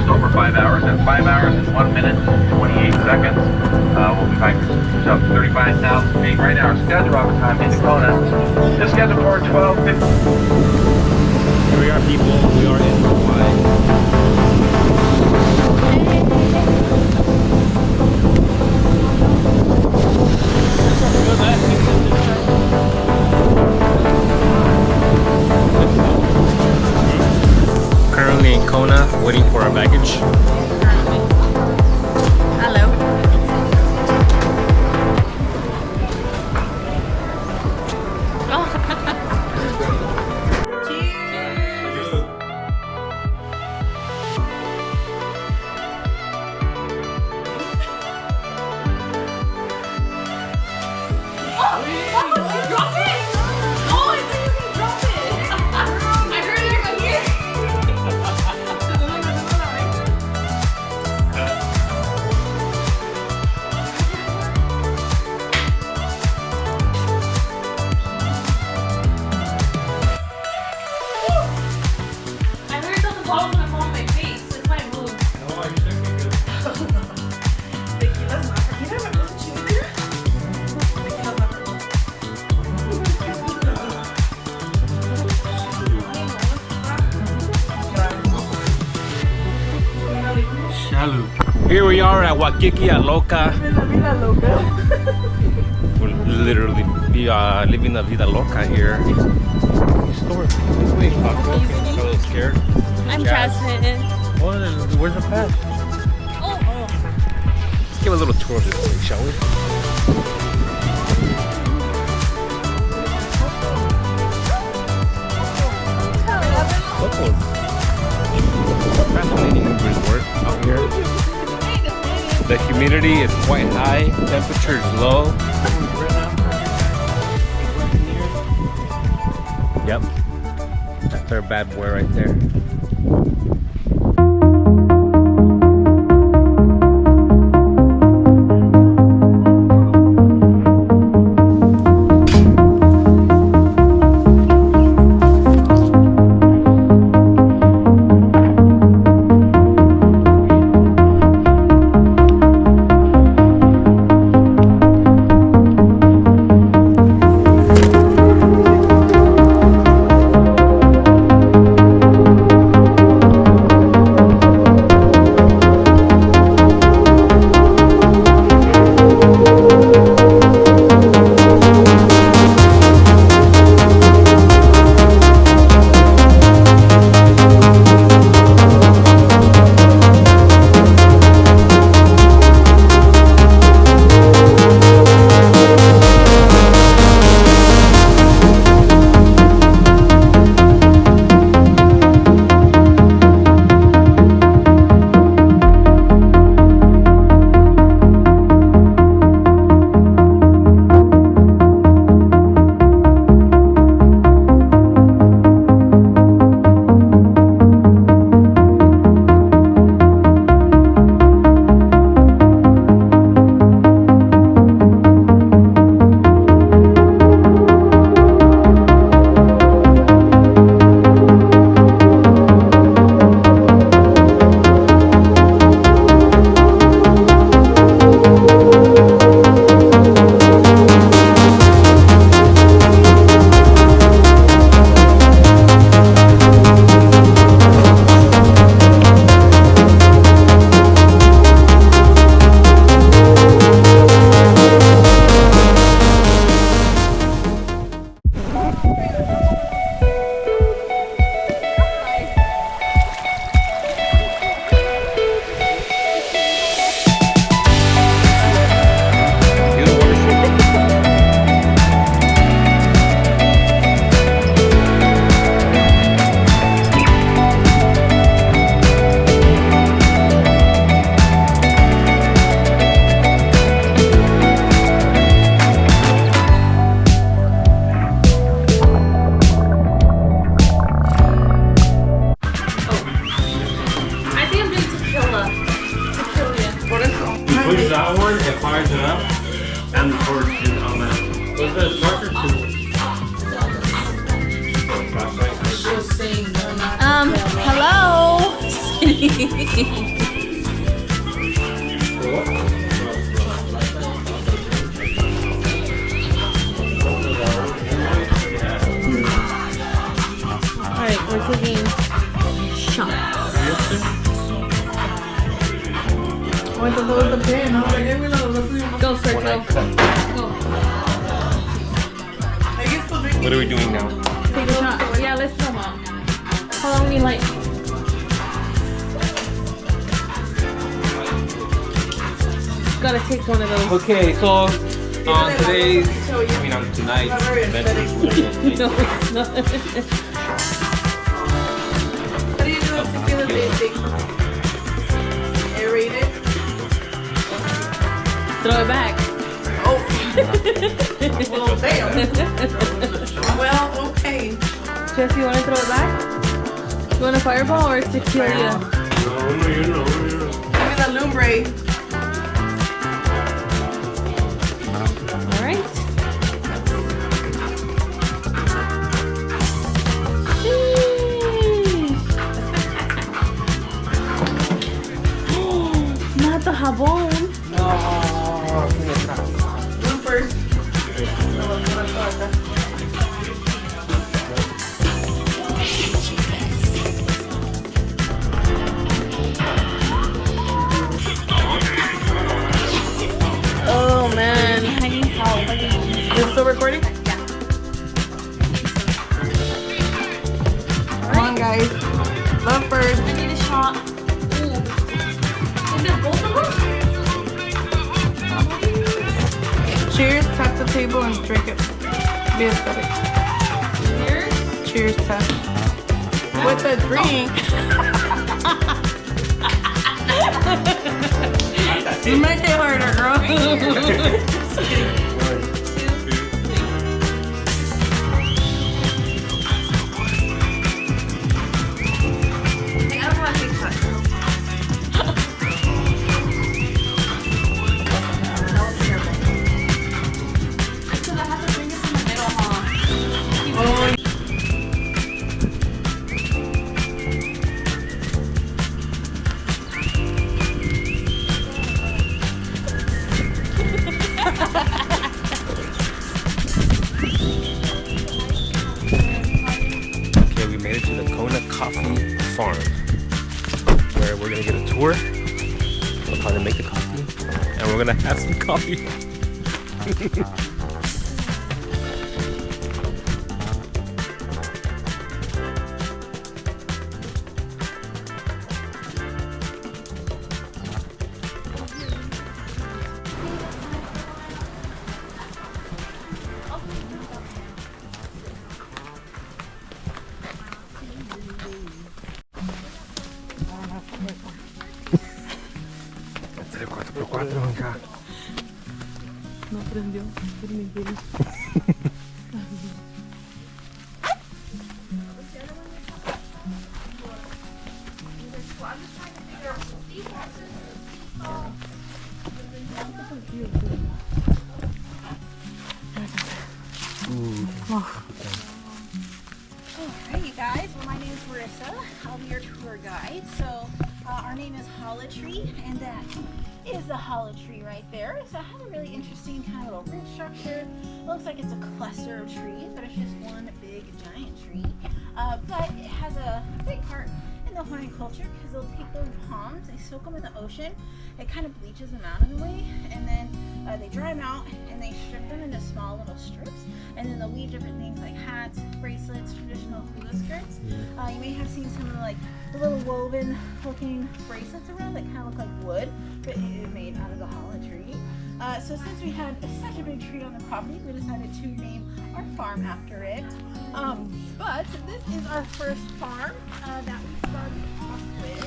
just over 5 hours. At 5 hours and 1 minute, 28 seconds. We'll be back to 35,000 feet. Right now, our schedule arrival time in Kona is scheduled for 12:50. Here we are, people. We are in Hawaii. Currently in Kona, waiting for our baggage. Hello. Here we are at Waikiki at Loca. We're literally living la vida loca here. Store. Wait, a little scared. I'm Jasmine. Oh, where's the pass? Oh. Let's give a little tour of this place, shall we? Fascinating resort out here. The humidity is quite high, temperature is low. Yep, that's our bad boy right there. push that one, it fires it up, and the torch is on that. Was the torch or two? Hello. Just kidding. Alright, we're taking shots. Go, sir, go. Go. What are we doing now? Take a shot. Yeah, let's come on. How long do you like? Gotta take one of those. Okay, so on today's, on tonight's adventure, No, it's not. What do you do with tequila tasting? Aerated? Throw it back. Oh. Well, damn. Well, okay. Jess, you wanna throw it back? You want a fireball or tequila? Give me the lumbre. Alright. Not the jabón. Bloopers. Oh man, I need help. Is it still recording? Come on, guys. Love birds. I need a shot. Ooh. Is it both of them? Cheers, tap the table and drink it. Be aesthetic. Cheers. Cheers, tap. With a drink. You make it harder, girl. Okay, we made it to the Kona Coffee Farm, where we're gonna get a tour of how to make the coffee, and we're gonna have some coffee. No prendió. Permíteme. Hey you guys, well my name is Marissa. I'll be your tour guide. So our name is Hollow Tree, and that is the hollow tree right there. So it has a really interesting kind of little root structure. It looks like it's a cluster of trees, but it's just one big giant tree. But it has a big part in the Hawaiian culture because they'll take those palms, they soak them in the ocean, it kind of bleaches them out in a way, and then they dry them out and they strip them into small little strips, and then they'll weave different things like hats, bracelets, traditional hula skirts. You may have seen some of the little woven looking bracelets around that kind of look like wood, but it is made out of the hollow tree. So since we had such a big tree on the property, we decided to name our farm after it. But this is our first farm that we started off with.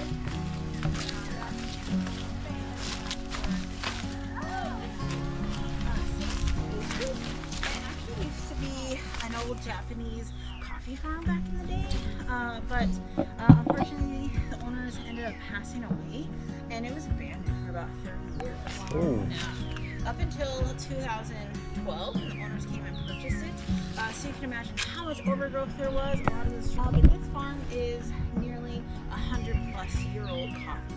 It actually used to be an old Japanese coffee farm back in the day, but unfortunately the owners ended up passing away, and it was abandoned for about 30 years. Up until 2012, when the owners came and purchased it. So you can imagine how much overgrowth there was. A lot of this, but this farm is nearly a 100-plus-year-old coffee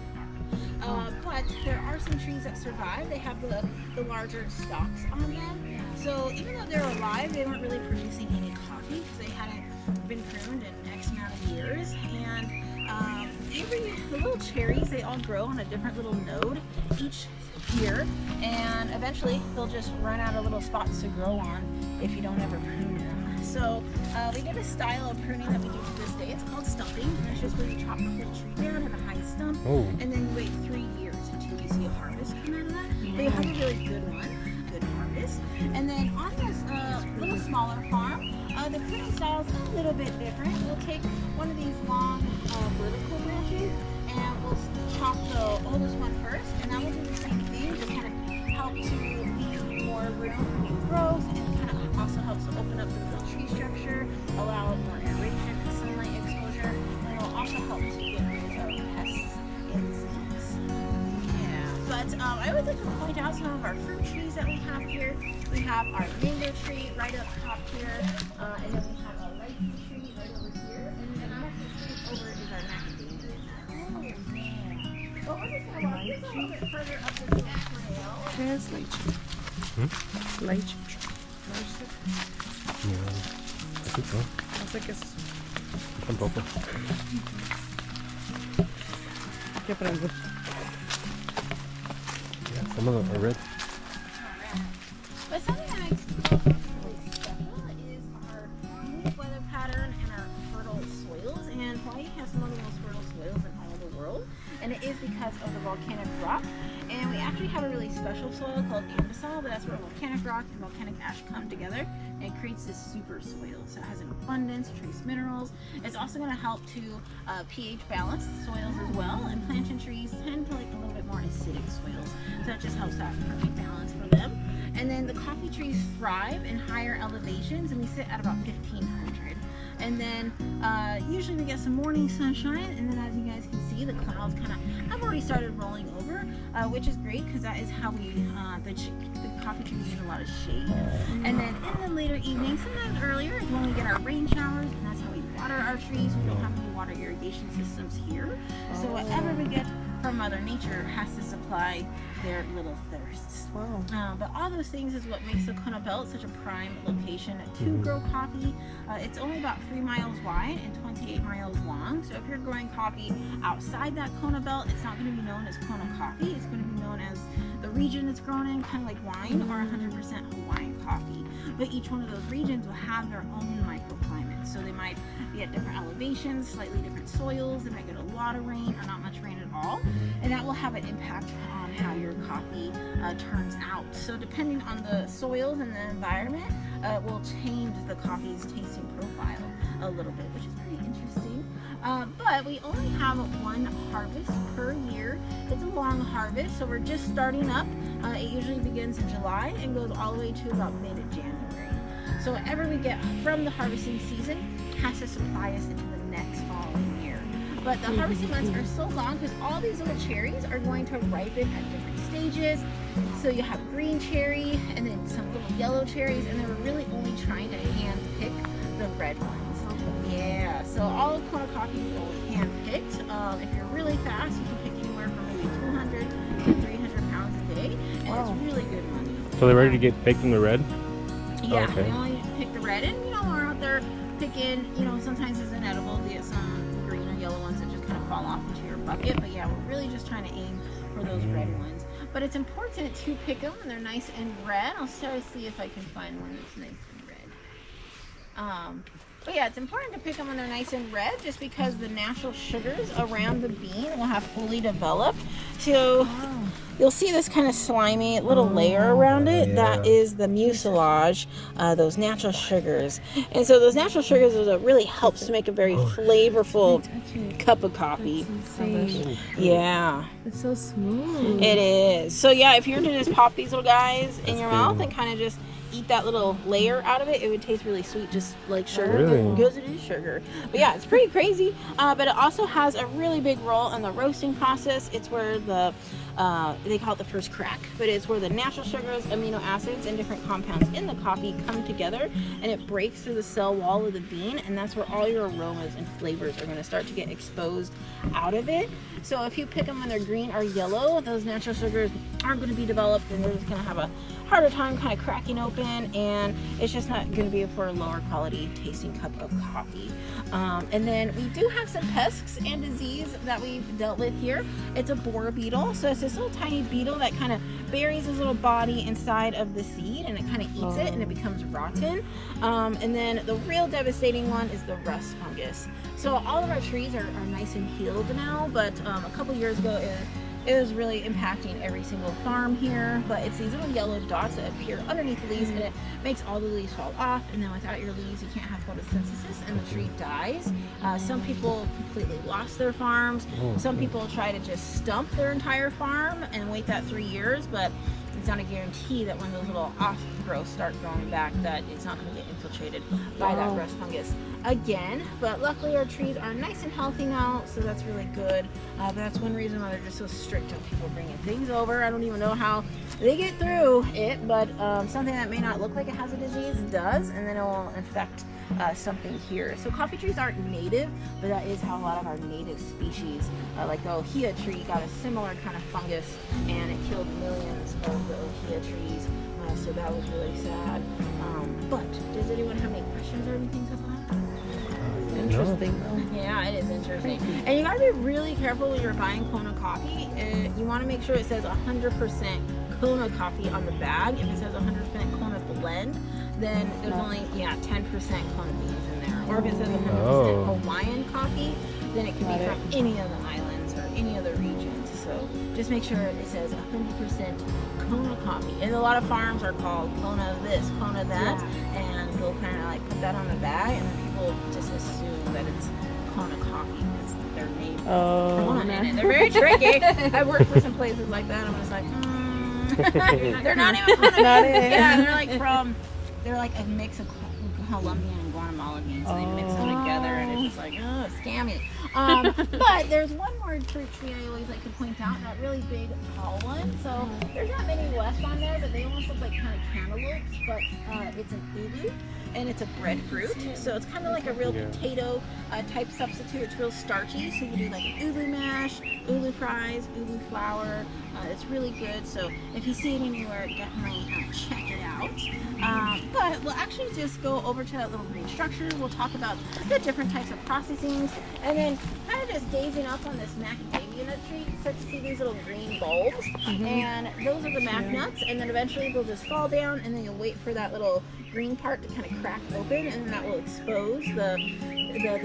farm. But there are some trees that survive. They have the larger stalks on them. So even though they're alive, they weren't really producing any coffee because they hadn't been pruned in X amount of years. And the little cherries, they all grow on a different little node each year, and eventually they'll just run out of little spots to grow on if you don't ever prune them. So we did a style of pruning that we do to this day. It's called stumping, and it's just where you chop the whole tree down at a high stump, and then you wait 3 years until you see a harvest come out of that. They have a really good one, good harvest. And then on this little smaller farm, the pruning style is a little bit different. We'll take one of these long vertical branches and we'll chop the oldest one first, and then we'll do the same thing to kind of help to leave more room for new growth, and kind of also helps to open up the little tree structure, allow more aeration and sunlight exposure, and it'll also help to get rid of pests and disease. Yeah, but I would like to point out some of our fruit trees that we have here. We have our mango tree right up top here, and then we have a lychee tree right over here, and then the next tree over is our macadamia. Oh, yeah. Well, we're just going to walk just a little bit further up the trail. There's lychee. Lychee. Yeah, I think so. I think it's... Tampoco. ¿Qué prende? Yeah, some of them are red. But something that makes it really special is our unique weather pattern and our fertile soils. And Hawaii has some of the most fertile soils in all the world, and it is because of the volcanic rock. And we actually have a really special soil called andesite, but that's where volcanic rock and volcanic ash come together, and it creates this super soil. So it has an abundance of trace minerals. It's also going to help to pH balance the soils as well. And plantain trees tend to like a little bit more acidic soils, so it just helps that perfect balance for them. And then the coffee trees thrive in higher elevations, and we sit at about 1,500. And then usually we get some morning sunshine, and then as you guys can see, the clouds kind of have already started rolling over, which is great because that is how we the coffee trees need a lot of shade. And then in the later evening, sometimes earlier, is when we get our rain showers, and that's how we water our trees. We don't have any water irrigation systems here, so whatever we get from Mother Nature has to supply their little thirsts. Wow. But all those things is what makes the Kona Belt such a prime location to grow coffee. It's only about 3 miles wide and 28 miles long. So if you're growing coffee outside that Kona Belt, it's not going to be known as Kona coffee. It's going to be known as the region it's grown in, kind of like wine or 100% Hawaiian coffee. But each one of those regions will have their own microclimate. So they might be at different elevations, slightly different soils. They might get a lot of rain or not much rain at all. And that will have an impact on how your coffee turns out. So depending on the soils and the environment, will change the coffee's tasting profile a little bit, which is pretty interesting. But we only have one harvest per year. It's a long harvest, so we're just starting up. It usually begins in July and goes all the way to about mid-January. So whatever we get from the harvesting season has to supply us into the next following year. But the harvesting months are so long because all these little cherries are going to ripen at different stages. So you have green cherry and then some little yellow cherries, and they were really only trying to hand pick the red ones. Yeah, so all of Kona coffee is all hand picked. If you're really fast, you can pick anywhere from maybe 200 to 300 pounds a day, and it's really good money. So they're ready to get baked in the red? Yeah, Okay. we only pick the red, and we're out there picking, sometimes it's inedible. We get some green or yellow ones that just kind of fall off into your bucket, but yeah, we're really just trying to aim for those red ones. But it's important to pick them when they're nice and red. I'll try to see if I can find one that's nice and red. But yeah, it's important to pick them when they're nice and red, just because the natural sugars around the bean will have fully developed. So you'll see this kind of slimy little layer around it. Yeah. That is the mucilage, those natural sugars. And so those natural sugars is what really helps to make a very flavorful cup of coffee. Insane. Yeah, It's so smooth. it is. So yeah, if you were to just pop these little guys in your cool. mouth and kind of just eat that little layer out of it, it would taste really sweet, just like sugar. Really? Because it is sugar. But yeah, it's pretty crazy. But it also has a really big role in the roasting process. It's where the they call it the first crack, but it's where the natural sugars, amino acids, and different compounds in the coffee come together, and it breaks through the cell wall of the bean, and that's where all your aromas and flavors are going to start to get exposed out of it. So if you pick them when they're green or yellow, those natural sugars aren't going to be developed, and they're just going to have a harder time kind of cracking open, and it's just not going to be for a lower quality tasting cup of coffee. And then we do have some pests and disease that we've dealt with here. It's a borer beetle, so it's this little tiny beetle that kind of buries his little body inside of the seed, and it kind of eats it, and it becomes rotten. And then the real devastating one is the rust fungus. So all of our trees are nice and healed now, but a couple years ago it was really impacting every single farm here. But it's these little yellow dots that appear underneath the leaves, and it makes all the leaves fall off, and then without your leaves you can't have photosynthesis, and the tree dies. Some people completely lost their farms. Some people try to just stump their entire farm and wait that 3 years, but it's not a guarantee that when those little off growths start growing back that it's not going to get infiltrated by that rust fungus again. But luckily our trees are nice and healthy now, so that's really good. But that's one reason why they're just so strict on people bringing things over. I don't even know how they get through it, but something that may not look like it has a disease does, and then it will infect something here. So coffee trees aren't native, but that is how a lot of our native species, like the ohia tree, got a similar kind of fungus, and it killed millions of the ohia trees. So that was really sad. But does anyone have any questions or anything so far? Interesting though. Yeah, it is interesting. And you gotta be really careful when you're buying Kona coffee. You want to make sure it says 100% Kona coffee on the bag. If it says 100% Kona blend, then there's only 10% Kona beans in there. Or if it says 100% Hawaiian coffee, then it can be from any of the islands or any other regions. So just make sure it says 100% Kona coffee. And a lot of farms are called Kona this, Kona that, and they'll kind of like put that on the bag, and then people just assume that it's Kona coffee because their name is Kona in it. They're very tricky. I worked for some places like that. I'm just like, they're not even Kona. Yeah, they're like a mix of Colombian and Guatemala beans, so they mix them together, and it's just like, oh, scammy. But there's one more fruit tree I always like to point out, that really big tall one. So there's not many left on there, but they almost look like kind of cantaloupes, but it's an ulu, and it's a breadfruit. So it's kind of like a real potato type substitute. It's real starchy, so you do like an ulu mash, ulu fries, ulu flour. It's really good. So if you see it anywhere, definitely check it out. But we'll actually just go over to that little green structure. We'll talk about the different types of processings, and then kind of just gazing up on this macadamia nut tree, you start to see these little green bulbs, and those are the mac nuts, and then eventually they'll just fall down, and then you'll wait for that little green part to kind of crack open, and then that will expose the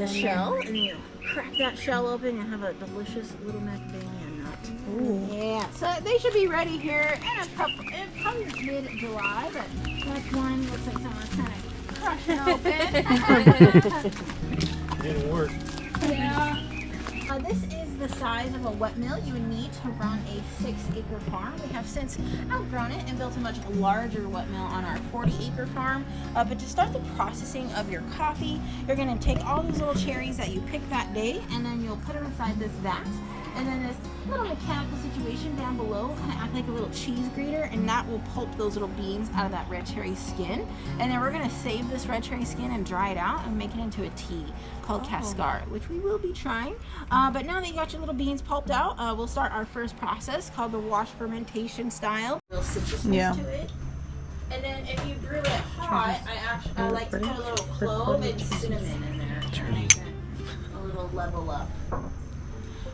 shell, and then you crack that shell open and have a delicious little macadamia nut. Ooh. Yeah, so they should be ready here in a couple, probably mid-July, but like one looks like someone's kind of crushing open. Didn't work. Yeah. This is the size of a wet mill you would need to run a 6-acre farm. We have since outgrown it and built a much larger wet mill on our 40-acre farm. But to start the processing of your coffee, you're going to take all those little cherries that you picked that day, and then you'll put them inside this vat. And then this little mechanical situation down below kind of act like a little cheese grater, and that will pulp those little beans out of that red cherry skin. And then we're going to save this red cherry skin and dry it out and make it into a tea called Cascar, which we will be trying. But now that you got your little beans pulped out, we'll start our first process called the wash fermentation style. A little citrusness to it. And then if you brew it hot, I like to put a little clove and cinnamon in there. A little level up.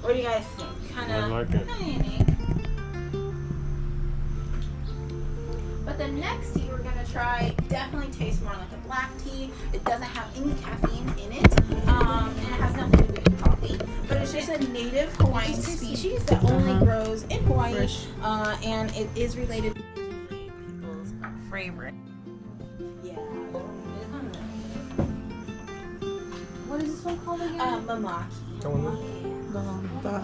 What do you guys think? Kind of. I like it. But the next tea we're gonna try definitely tastes more like a black tea. It doesn't have any caffeine in it, and it has nothing to do with coffee. But it's just a native Hawaiian species that only grows in Hawaii, and it is related to people's favorite. Yeah. What is this one called again? Mamaki.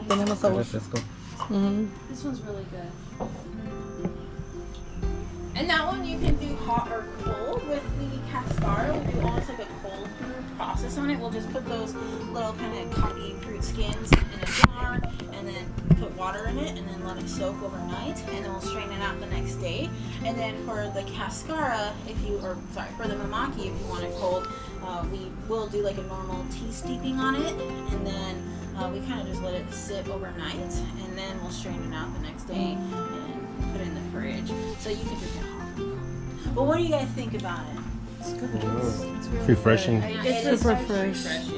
Tenemos sabor. This one's really good. And that one you can do hot or cold. With the Cascara, we do almost like a cold brew process on it. We'll just put those little kind of coffee fruit skins in a jar and then put water in it and then let it soak overnight, and then we'll strain it out the next day. And then for the Cascara, for the Mamaki, if you want it cold, we will do like a normal tea steeping on it, and then we kind of just let it sit overnight, and then we'll strain it out the next day and put it in the fridge. So you can drink it hot. But what do you guys think about it? It's good. It's really refreshing. good. It's It's super Refreshing. fresh.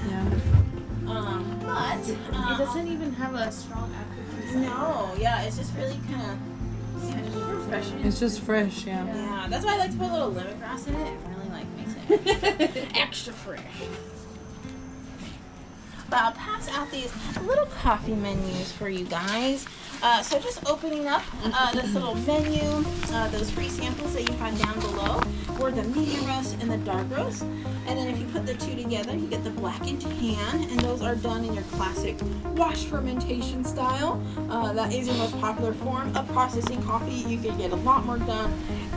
Yeah. But It doesn't even have a strong aftertaste. no, yeah, it's just really kind of just refreshing. It's just fresh, yeah. Yeah, that's why I like to put a little lemongrass in it. It really like makes it extra fresh. But I'll pass out these little coffee menus for you guys. So just opening up this little menu, those free samples that you find down below were the medium roast and the dark roast. And then if you put the two together, you get the blackened tan, and those are done in your classic wash fermentation style. That is your most popular form of processing coffee. You can get a lot more done,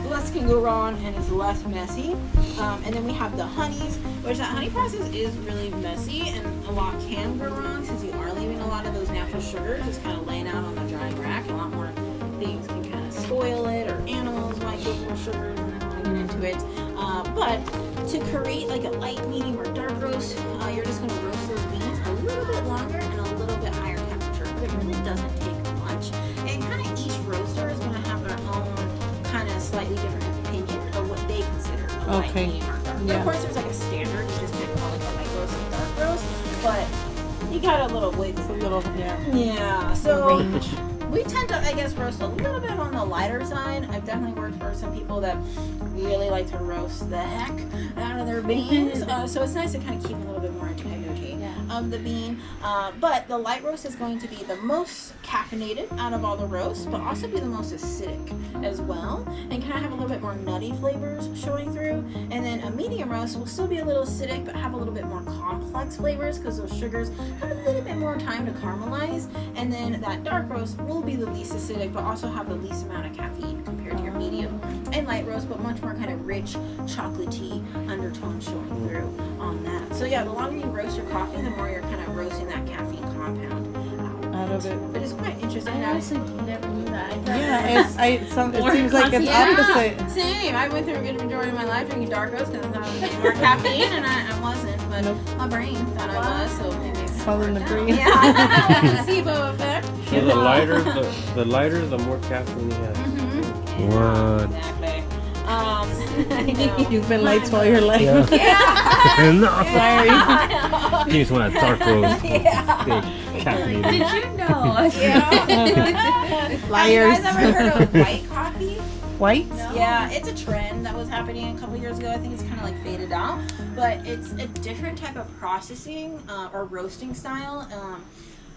less can go wrong, and it's less messy. And then we have the honeys, which that honey process is really messy, and a lot can go wrong since you are leaving a lot of those natural sugars just kind of laying out on the drying rack. A lot more things can kind of spoil it, or animals might get more sugars and I want to get into it. But to create like a light, medium, or dark roast, you're just going to roast those beans a little bit longer and a little bit higher temperature. But it really doesn't take much. And kind of each roaster is going to have their own kind of slightly different opinion of what they consider a light, Okay. medium, or dark. Yeah. Of course, there's like a standard. You just pick like a light roast and dark roast. But you got a little wiggle. It's a little, yeah. Yeah, so Range. we tend to, I guess, roast a little bit on the lighter side. I've definitely worked for some people that really like to roast the heck out of their beans. So it's nice to kind of keep a little bit more integrity of the bean. But the light roast is going to be the most caffeinated out of all the roasts, but also be the most acidic as well, and kind of have a little bit more nutty flavors showing through. And then a medium roast will still be a little acidic, but have a little bit more complex flavors because those sugars have a little bit more time to caramelize. And then that dark roast will be the least acidic, but also have the least amount of caffeine compared to your medium and light roast, but much more kind of rich, chocolatey undertone showing through on that. So yeah, the longer you roast your coffee, the more you're kind of roasting that caffeine compound Out of it. But it's quite interesting. I honestly never knew that. I thought Yeah, it More seems like it's coffee. opposite. Same. I went through a good majority of my life drinking dark roast because I thought I was getting more caffeine, and I wasn't. But Nope. my brain thought I was, so maybe it's Following the worked out. brain. Yeah, placebo effect. So the lighter, the more caffeine you have. What? Exactly. I know. You've been lights all your life. Yeah. Yeah. No. Sorry. You just want a dark roast. Yeah. Big caffeinated. Did you know? Yeah. Liars. Have you guys ever heard of white coffee? White? Yeah, it's a trend that was happening a couple years ago. I think it's kind of like faded out, but it's a different type of processing or roasting style.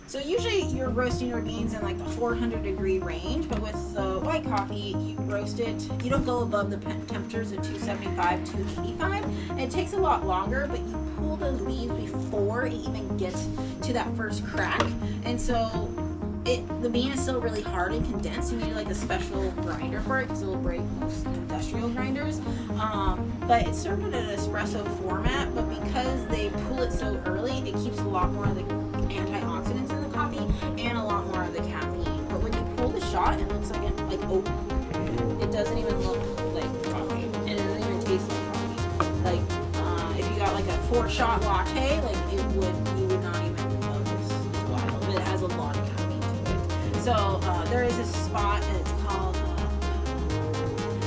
So usually you're roasting your beans in like the 400-degree range, but with white coffee, you roast it. You don't go above the temperatures of 275, 285. And it takes a lot longer, but you pull those beans before it even gets to that first crack, and so the bean is still really hard and condensed. You need like a special grinder for it because it will break most industrial grinders. But it's served in an espresso format, but because they pull it so early, it keeps a lot more of the antioxidants in the coffee and a lot more of the caffeine. But when you pull the shot, it looks like oat. It doesn't even look like coffee. It doesn't even taste like coffee. Like if you got like a 4-shot latte, like you would not even notice. It's wild. But it has a lot of caffeine to it. So there is a spot, and it's called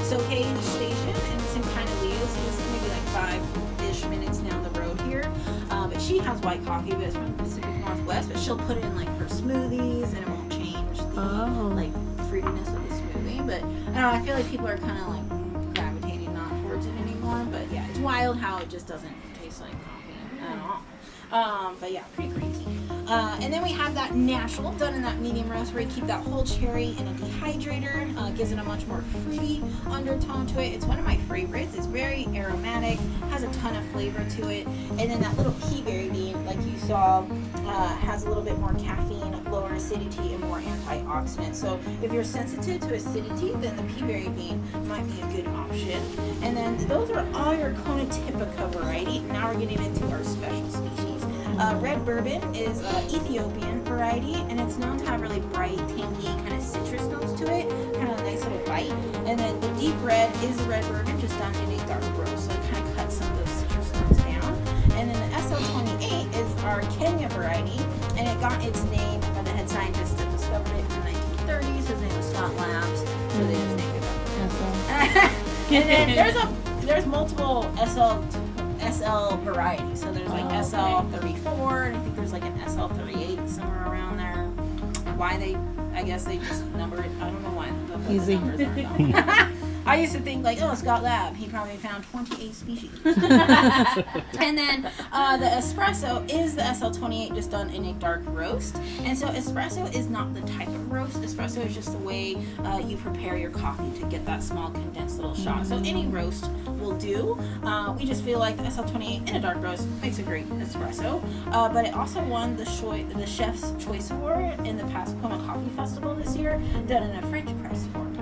Soke Station, and it's in Pinellas. So this is maybe like 5-ish minutes down the road here. But she has white coffee, but it's from the Pacific Northwest. But she'll put it in like her smoothies, and it won't change the like fruitiness of the smoothie. But I don't know. I feel like people are kind of like gravitating not towards it anymore. But yeah, it's wild how it just doesn't taste like coffee at all. But yeah, pretty crazy. And then we have that natural done in that medium roast where you keep that whole cherry in a dehydrator. Gives it a much more fruity undertone to it. It's one of my favorites. It's very aromatic, has a ton of flavor to it. And then that little key berry bean, like you saw, has a little bit more caffeine, lower acidity and more antioxidants. So if you're sensitive to acidity, then the peaberry bean might be a good option. And then those are all your Kona Typica variety. Now we're getting into our special species. Red bourbon is Ethiopian variety, and it's known to have really bright, tangy, kind of citrus notes to it, kind of a nice little bite. And then the deep red is the red bourbon, just done in a dark roast, so it kind of cuts some of those citrus notes down. And then the SL28 is our Kenya variety, and it got its name by the head scientist that discovered it in the 1930s. His name was Scott Labs, so they just named it up. And then there's multiple SL varieties. So there's like SL34, and I think there's like an SL38 somewhere around there. Why I guess they just number it. I don't know why. The numbers aren't on. I used to think like, oh, Scott Lab, he probably found 28 species. And then the espresso is the SL28, just done in a dark roast. And so espresso is not the type of roast. Espresso is just the way you prepare your coffee to get that small condensed little shot. So any roast will do. We just feel like the SL28 in a dark roast makes a great espresso. But it also won the Chef's Choice Award in the past Kona Coffee Festival this year, done in a French press format.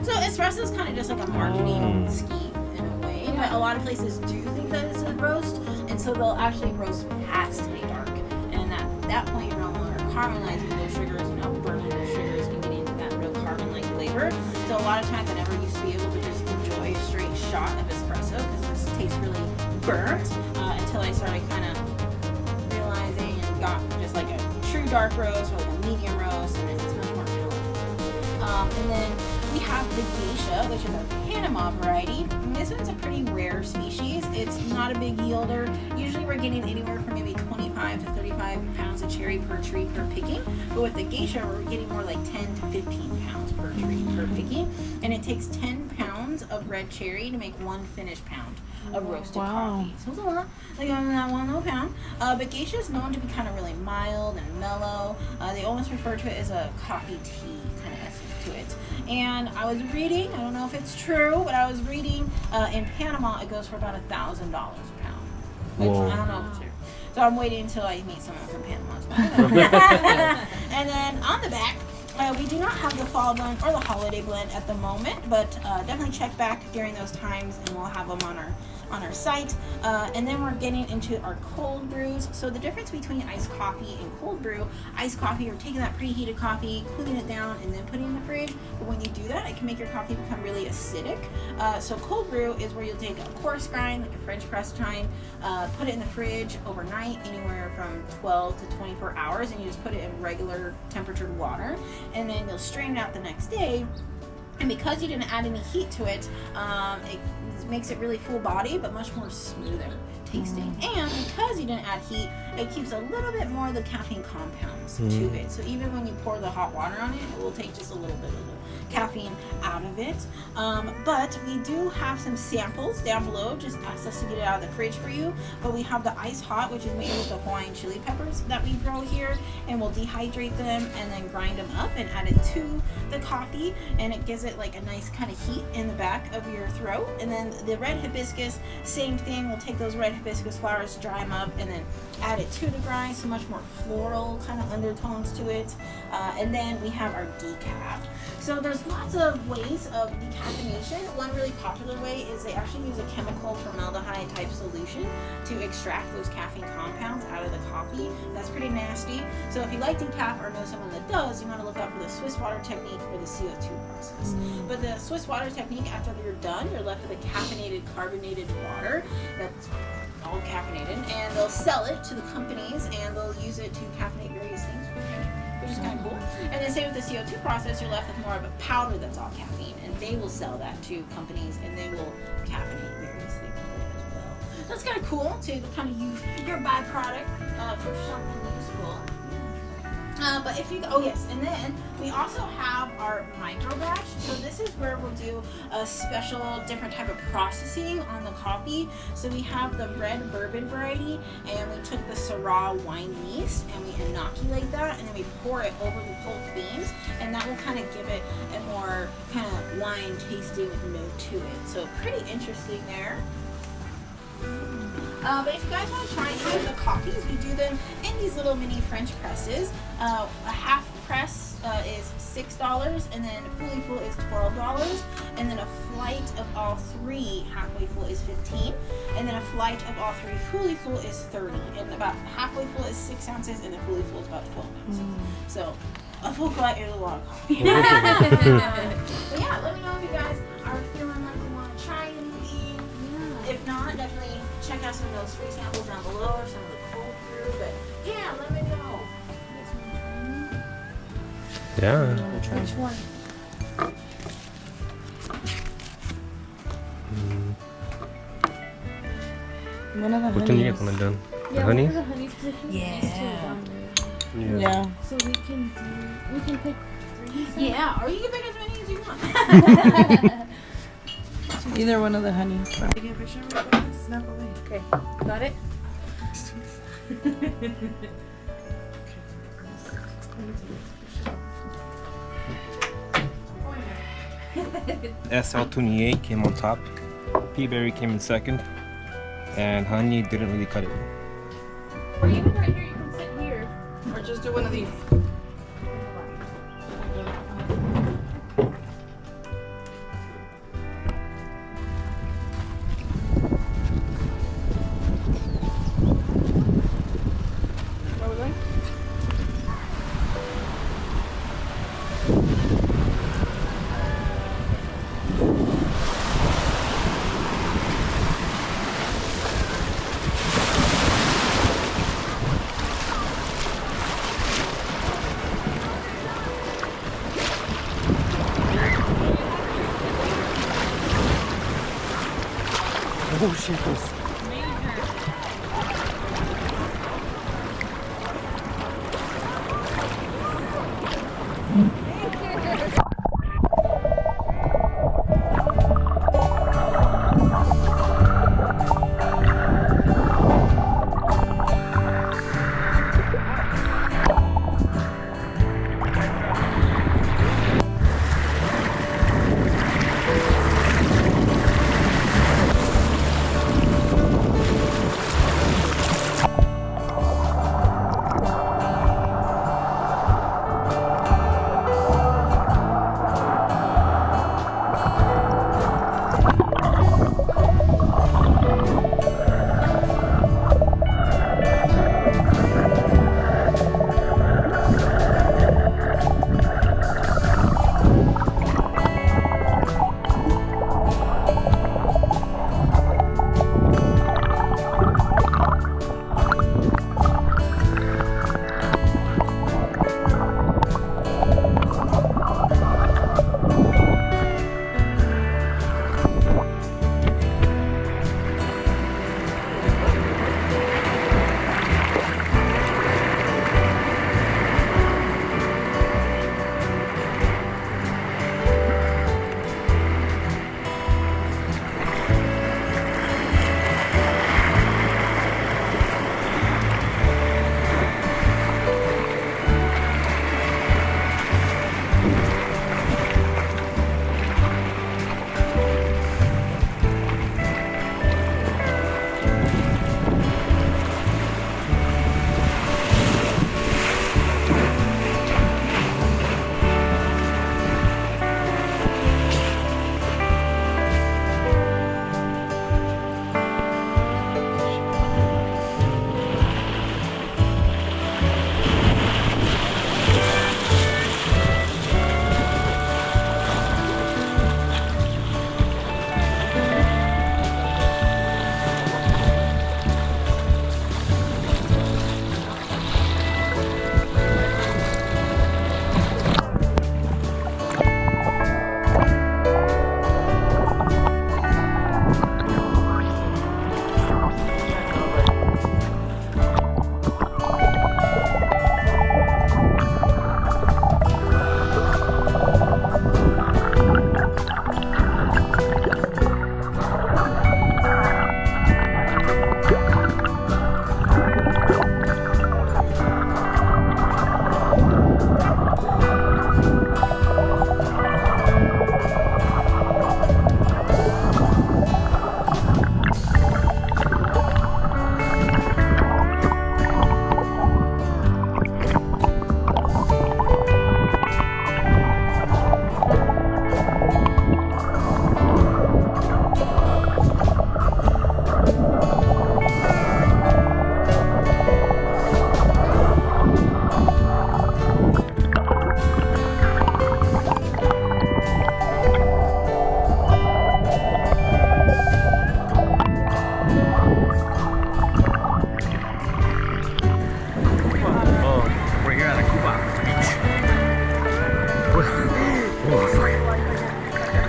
So espresso is kind of just like a marketing scheme in a way, but a lot of places do think that it's a roast, and so they'll actually roast past a dark. And at that point, you're no longer caramelizing those sugars, you're not burning those sugars and getting into that real carbon-like flavor. So a lot of times I never used to be able to just enjoy a straight shot of espresso because it just tastes really burnt until I started kind of realizing and got just like a true dark roast or like a medium roast, and it's much more palatable. And then we have the geisha, which is our Panama variety. And this one's a pretty rare species. It's not a big yielder. Usually we're getting anywhere from maybe 25 to 35 pounds of cherry per tree per picking. But with the geisha, we're getting more like 10 to 15 pounds per tree per picking. And it takes 10 pounds of red cherry to make 1 finished pound of roasted coffee. So it's a lot. Like on that 1 little pound. But geisha is known to be kind of really mild and mellow. They almost refer to it as a coffee tea kind of essence to it. And I was reading, I don't know if it's true, but I was reading in Panama it goes for about $1,000 a pound. Which I don't know if it's true. So I'm waiting until I meet someone from Panama as well. And then on the back, we do not have the fall blend or the holiday blend at the moment, but definitely check back during those times and we'll have them on our site. And then we're getting into our cold brews. So the difference between iced coffee and cold brew, iced coffee, you're taking that preheated coffee, cooling it down, and then putting it in the fridge. But when you do that, it can make your coffee become really acidic. So cold brew is where you'll take a coarse grind, like a French press grind, put it in the fridge overnight, anywhere from 12 to 24 hours, and you just put it in regular temperatured water. And then you'll strain it out the next day. And because you didn't add any heat to it, it makes it really full body, but much more smoother tasting. And because you didn't add heat, it keeps a little bit more of the caffeine compounds to it. So even when you pour the hot water on it, it will take just a little bit of the caffeine out of it. But we do have some samples down below. Just ask us to get it out of the fridge for you. But we have the ice hot, which is made with the Hawaiian chili peppers that we grow here, and we'll dehydrate them and then grind them up and add it to the coffee, and it gives it like a nice kind of heat in the back of your throat. And then the red hibiscus, same thing. We'll take those red hibiscus flowers, dry them up, and then add it to the grind, so much more floral kind of undertones to it. And then we have our decaf. So there's lots of ways of decaffeination. One really popular way is they actually use a chemical formaldehyde type solution to extract those caffeine compounds out of the coffee. That's pretty nasty. So if you like decaf or know someone that does, you want to look out for the Swiss water technique or the CO2 process. But the Swiss water technique, after you're done, you're left with a caffeinated, carbonated water that's all caffeinated, and they'll sell it to the companies and they'll use it to caffeinate various things, which is kind of cool. And then same with the CO2 process, you're left with more of a powder that's all caffeine, and they will sell that to companies and they will caffeinate various things with it as well. So it's kind of cool to kind of use your byproduct for something useful. But if you, oh yes, and then we also have our micro batch. So this is where we'll do a special different type of processing on the coffee. So we have the red bourbon variety, and we took the Syrah wine yeast and we inoculate that, and then we pour it over the pulp beans, and that will kind of give it a more kind of wine tasting note to it. So pretty interesting there. But if you guys want to try any of the coffees, we do them in these little mini French presses. A half press is $6, and then fully full is $12, and then a flight of all 3 halfway full is $15, and then a flight of all 3 fully full is $30, and about halfway full is 6 ounces, and then fully full is about 12 ounces. So a full flight is a lot of coffee. But yeah, let me know if you guys are feeling like you want to try anything. If not, definitely check out some of those free samples down below or some of the cold brew. But yeah, let me know. Yeah. Which one? One of the Which one you honeys. get one done? The Yeah, honey? one of the honeys, 'cause I think these two are down there. Yeah. So we can pick 3. Yeah, or you can pick as many as you want. Either one of the honeys. Okay, got it? SL28 came on top. Peaberry came in second. And honey didn't really cut it. Or even right here, you can sit here. Or just do one of these. Where are we going? Oh shit,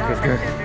Feels good.